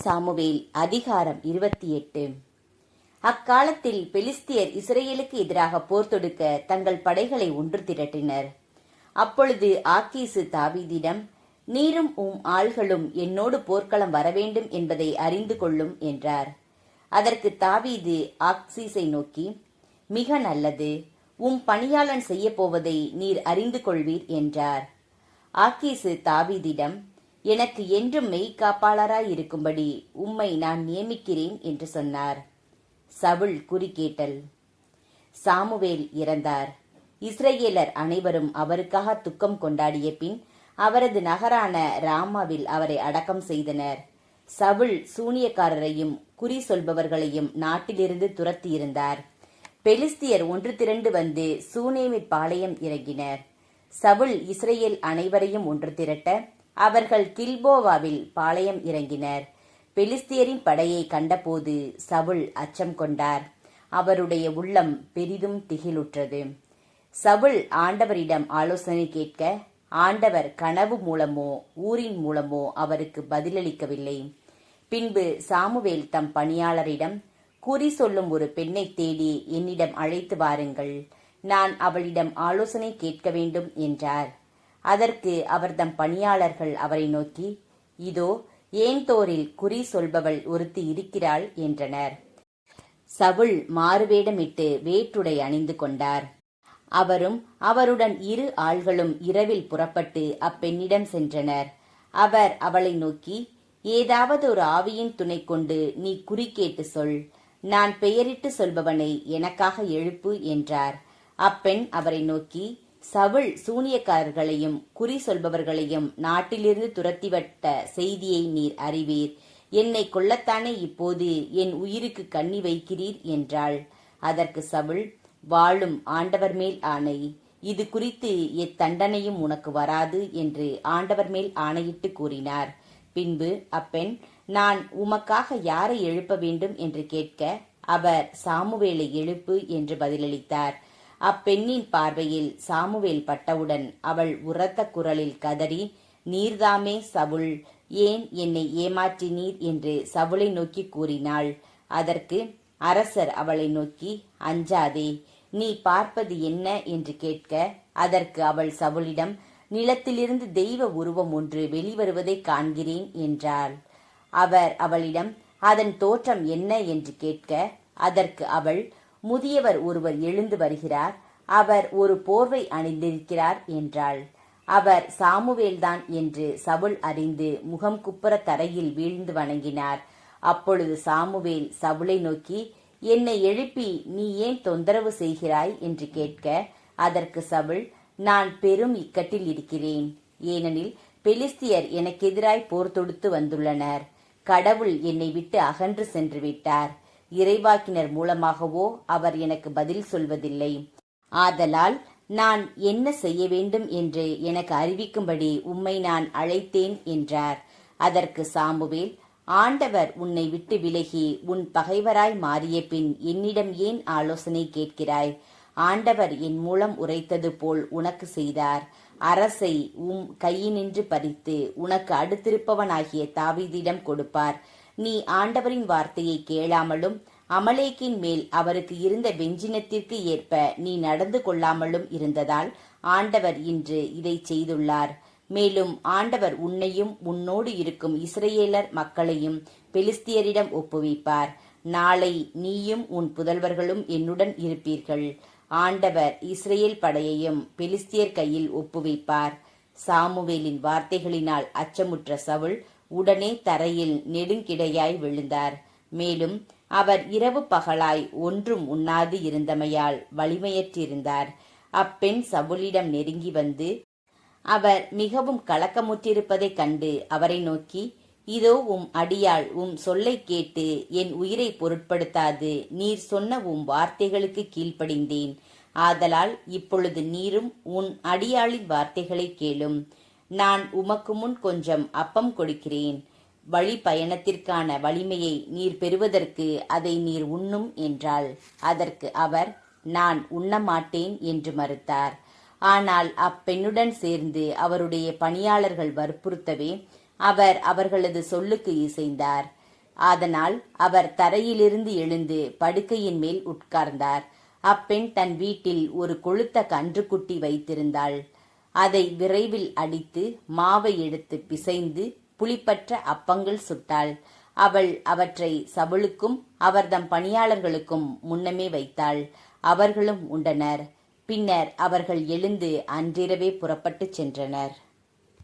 Samuel அதிகாரம் 28. அக்காலத்தில் பெலிஸ்தியர் இஸ்ரேலுக்கு எதிராக போர் தொடுக்க தங்கள் படைகளை ஒன்று திரட்டினர். அப்பொழுது ஆக்கீசு தாவீதிடம், நீரும் ஆள்களும் என்னோடு போர்க்களம் வரவேண்டும் என்பதை அறிந்து கொள்ளும் என்றார். அதற்கு தாவீது ஆக்கீசை நோக்கி, மிக நல்லது, பணியாளன் செய்ய போவதை நீர் அறிந்து கொள்வீர் என்றார். ஆக்கீசு தாவீதிடம், எனக்கு என்றும் மெய்காப்பாளராய் இருக்கும்படி உம்மை நான் நியமிக்கிறேன் என்று சொன்னார். சவுல் குறுக்கேட்டல். சாமுவேல் இறந்தார். இஸ்ரவேலர் அனைவரும் அவருக்காக துக்கம் கொண்டாடிய பின் அவரது நகரான ராமாவில் அவரை அடக்கம் செய்தனர். சவுல் சூனியக்காரரையும் குறி சொல்பவர்களையும் நாட்டிலிருந்து துரத்தியிருந்தார். பெலிஸ்தியர் ஒன்று திரண்டு வந்து சூனேமிற் பாளையம் இறங்கினர். சவுல் இஸ்ரேல் அனைவரையும் ஒன்று திரட்ட அவர்கள் கில்போவாவில் பாளையம் இறங்கினர். பெலிஸ்தியரின் படையை கண்டபோது சவுல் அச்சம் கொண்டார். அவருடைய உள்ளம் பெரிதும் திகிலுற்றது. சவுல் ஆண்டவரிடம் ஆலோசனை கேட்க ஆண்டவர் கனவு மூலமோ ஊரின் மூலமோ அவருக்கு பதிலளிக்கவில்லை. பின்பு சாமுவேல் தம் பணியாளரிடம், குறி சொல்லும் ஒரு பெண்ணை தேடி என்னிடம் அழைத்து வாருங்கள், நான் அவளிடம் ஆலோசனை கேட்க வேண்டும் என்றார். அதற்கு அவர் தம் பணியாளர்கள் அவரை நோக்கி, இதோ ஏன்தோரில் குறி சொல்பவள் ஒருத்தி இருக்கிறாள் என்றனர். சவுல் மாறுவேடமிட்டு வேற்றுடை அணிந்து கொண்டார். அவரும் அவருடன் 2 ஆள்களும் இரவில் புறப்பட்டு அப்பெண்ணிடம் சென்றனர். அவர் அவளை நோக்கி, ஏதாவது ஒரு ஆவியின் துணை கொண்டு நீ குறி கேட்டு சொல், நான் பெயரிட்டு சொல்பவனை எனக்காக எழுப்பு என்றார். அப்பெண் அவரை நோக்கி, சவுல் சூனியக்காரர்களையும் குறி சொல்பவர்களையும் நாட்டிலிருந்து துரத்திவிட்ட செய்தியை நீர் அறிவீர். என்னை கொல்லத்தானே இப்போது என் உயிருக்கு கண்ணி வைக்கிறீர் என்றாள். அதற்கு சவுல், வாழும் ஆண்டவர் மேல் ஆணை, இது குறித்து எத்தண்டனையும் உனக்கு வராது என்று ஆண்டவர் மேல் ஆணையிட்டு கூறினார். பின்பு அப்பெண், நான் உமக்காக யாரை எழுப்ப வேண்டும் என்று கேட்க அவர், சாமுவேலை எழுப்பு என்று பதிலளித்தார். அப்பெண்ணின் பார்வையில் சாமுவேல் பட்டவுடன் அவள் உரத்த குரலில் கதறி, நீர்தாமே சவுல், ஏன் என்னை ஏமாற்றினீர் என்று சவுலை நோக்கி கூறினாள். அதற்கு அரசர் அவளை நோக்கி, அஞ்சாதே, நீ பார்ப்பது என்ன என்று கேட்க அதற்கு அவள் சவுலிடம், நிலத்திலிருந்து தெய்வ உருவம் ஒன்று வெளிவருவதை காண்கிறேன் என்றாள். அவர் அவளிடம், அதன் தோற்றம் என்ன என்று கேட்க அதற்கு அவள், முதியவர் ஒருவர் எழுந்து வருகிறார், அவர் ஒரு போர்வை அணிந்திருக்கிறார் என்றாள். அவர் சாமுவேல்தான் என்று சவுல் அறிந்து முகம் குப்புற தரையில் வீழ்ந்து வணங்கினார். அப்பொழுது சாமுவேல் சவுலை நோக்கி, என்னை எழுப்பி நீ ஏன் தொந்தரவு செய்கிறாய் என்று கேட்க அதற்கு சவுல், நான் பெரும் இக்கட்டில் இருக்கிறேன். ஏனெனில் பெலிஸ்தியர் எனக்கெதிராய் போர் தொடுத்து வந்துள்ளனர். கடவுள் என்னை விட்டு அகன்று சென்று விட்டார். இறைவாக்கினர் மூலமாகவோ அவர் எனக்கு பதில் சொல்வதில்லை. ஆதலால் நான் என்ன செய்ய வேண்டும் என்று எனக்கு அறிவிக்கும்படி உம்மை நான் அழைத்தேன் என்றார். அதற்கு சாமுவேல், ஆண்டவர் உன்னை விட்டு விலகி உன் பகைவராய் மாறிய பின் என்னிடம் ஏன் ஆலோசனை கேட்கிறாய்? ஆண்டவர் என் மூலம் உரைத்தது போல் உனக்கு செய்தார். அரசை கையினின்று பறித்து உனக்கு அடுத்திருப்பவனாகிய தாவீதிடம் கொடுப்பார். நீ ஆண்டவரின் வார்த்தையை கேளாமலும் அமலேக்கின் மேல் அவருக்கு இருந்த வெஞ்சினத்திற்கு ஏற்ப நீ நடந்து கொள்ளாமலும் இருந்ததால் ஆண்டவர் இன்று இதை செய்துள்ளார். மேலும் ஆண்டவர் உன்னையும் உன்னோடு இருக்கும் இஸ்ரேலர் மக்களையும் பெலிஸ்தியரிடம் ஒப்புவிப்பார். நாளை நீயும் உன் புதல்வர்களும் என்னுடன் இருப்பீர்கள். ஆண்டவர் இஸ்ரேல் படையையும் பெலிஸ்தியர் கையில் ஒப்புவிப்பார். சாமுவேலின் வார்த்தைகளினால் அச்சமுற்ற சவுல் உடனே தரையில் நெடுங்கிடையாய் விழுந்தார். மேலும் அவர் இரவு பகலாய் ஒன்றும் உண்ணாது இருந்தமையால் வலிமையற்றிருந்தார். அப்பெண் சவுலிடம் நெருங்கி வந்து அவர் மிகவும் கலக்கமுற்றிருப்பதைக் கண்டு அவரை நோக்கி, இதோ அடியாள் சொல்லை கேட்டு என் உயிரை பொருட்படுத்தாது நீர் சொன்ன வார்த்தைகளுக்கு கீழ்ப்படிந்தேன். ஆதலால் இப்பொழுது நீரும் உன் அடியாளின் வார்த்தைகளை கேளும். நான் உமக்கு முன் கொஞ்சம் அப்பம் கொடுக்கிறேன். வழி பயணத்திற்கான வலிமையை நீர் பெறுவதற்கு அதை நீர் உண்ணும் என்றாள். அதற்கு அவர், நான் உண்ணமாட்டேன் என்று மறுத்தார். ஆனால் அப்பெண்ணுடன் சேர்ந்து அவருடைய பணியாளர்கள் வற்புறுத்தவே அவர் அவர்களது சொல்லுக்கு இசைந்தார். அதனால் அவர் தரையிலிருந்து எழுந்து படுக்கையின் மேல் உட்கார்ந்தார். அப்பெண் தன் வீட்டில் ஒரு கொழுத்த கன்றுக்குட்டி வைத்திருந்தாள். அதை விரைவில் அடித்து மாவை எடுத்து பிசைந்து புளிப்பற்ற அப்பங்கள் சுட்டாள். அவள் அவற்றை சவுலுக்கும் அவர்தம் பணியாளர்களுக்கும் முன்னமே வைத்தாள். அவர்களும் உண்டனர். பின்னர் அவர்கள் எழுந்து அன்றிரவே புறப்பட்டுச் சென்றனர்.